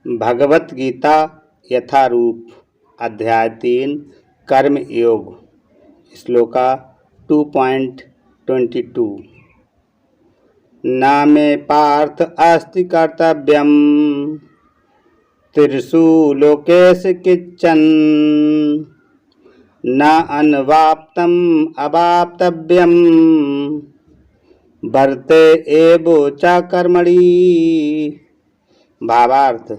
भगवत गीता यथारूप अध्याय 3 कर्म योग श्लोका 2.22 न मे पार्थ अस्ति कर्तव्यम त्रिषु लोकेषु किंचन न अनवाप्तम अवाप्तव्यम वर्ते एवो च कर्मणि। भावार्थ,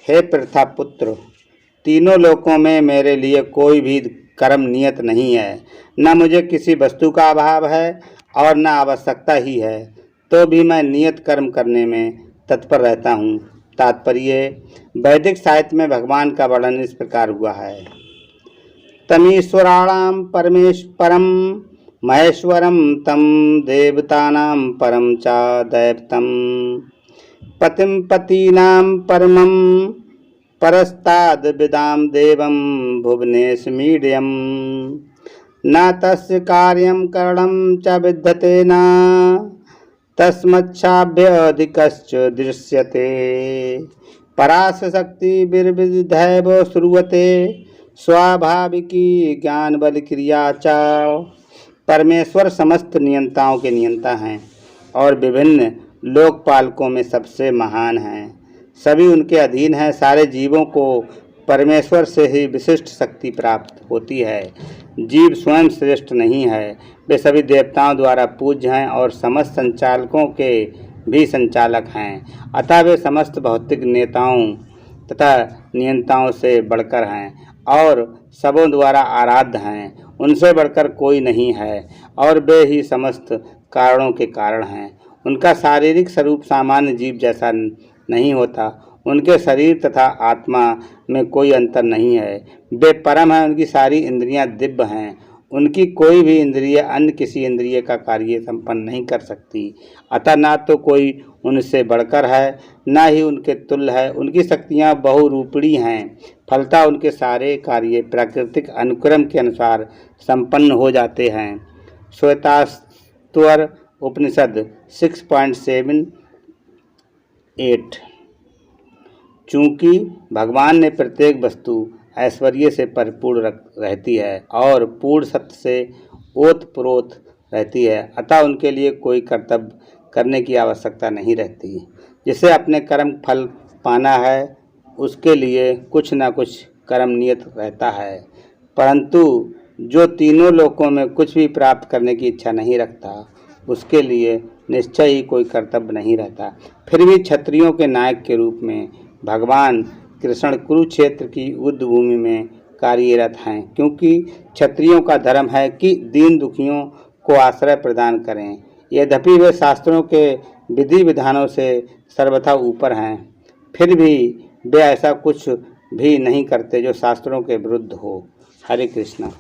हे प्रथापुत्र, तीनों लोकों में मेरे लिए कोई भी कर्म नियत नहीं है। न मुझे किसी वस्तु का अभाव है और न आवश्यकता ही है, तो भी मैं नियत कर्म करने में तत्पर रहता हूँ। तात्पर्य, वैदिक साहित्य में भगवान का वर्णन इस प्रकार हुआ है। तमीश्वराणाम परमेश्वरम महेश्वरम तम देवतानां परम च दैवतम पतिं पतीनां परमं परस्ताद् विदां देवं भुवनेशमीड्यं न तस्य कार्यं करणं च विद्यते न तस्मच्छाभ्यधिकश्च दृश्यते पराशक्तिर्विविधैव श्रूयते स्वाभाविकी ज्ञान बल क्रिया च। परमेश्वर समस्त नियंताओं के नियंता हैं और विभिन्न लोकपालकों में सबसे महान हैं। सभी उनके अधीन हैं। सारे जीवों को परमेश्वर से ही विशिष्ट शक्ति प्राप्त होती है। जीव स्वयं श्रेष्ठ नहीं है, वे सभी देवताओं द्वारा पूज्य हैं और समस्त संचालकों के भी संचालक हैं। अतः वे समस्त भौतिक नेताओं तथा नियंताओं से बढ़कर हैं और सबों द्वारा आराध्य हैं। उनसे बढ़कर कोई नहीं है और वे ही समस्त कारणों के कारण हैं। उनका शारीरिक स्वरूप सामान्य जीव जैसा नहीं होता। उनके शरीर तथा आत्मा में कोई अंतर नहीं है। वे परम हैं। उनकी सारी इंद्रियां दिव्य हैं। उनकी कोई भी इंद्रिय अन्य किसी इंद्रिय का कार्य संपन्न नहीं कर सकती। अतः न तो कोई उनसे बढ़कर है, न ही उनके तुल्य है। उनकी शक्तियां बहुरूपणी हैं। फलतः उनके सारे कार्य प्राकृतिक अनुक्रम के अनुसार संपन्न हो जाते हैं। श्वेताश्वर उपनिषद 6.7-8। चूँकि भगवान ने प्रत्येक वस्तु ऐश्वर्य से परिपूर्ण रहती है और पूर्ण सत्य से ओतप्रोत रहती है, अतः उनके लिए कोई कर्तव्य करने की आवश्यकता नहीं रहती। जिसे अपने कर्म फल पाना है, उसके लिए कुछ न कुछ कर्म नियत रहता है, परंतु जो तीनों लोकों में कुछ भी प्राप्त करने की इच्छा नहीं रखता, उसके लिए निश्चय ही कोई कर्तव्य नहीं रहता। फिर भी क्षत्रियों के नायक के रूप में भगवान कृष्ण कुरुक्षेत्र की युद्ध भूमि में कार्यरत हैं, क्योंकि क्षत्रियों का धर्म है कि दीन दुखियों को आश्रय प्रदान करें। यद्यपि वे शास्त्रों के विधि विधानों से सर्वथा ऊपर हैं, फिर भी वे ऐसा कुछ भी नहीं करते जो शास्त्रों के विरुद्ध हो। हरे कृष्णा।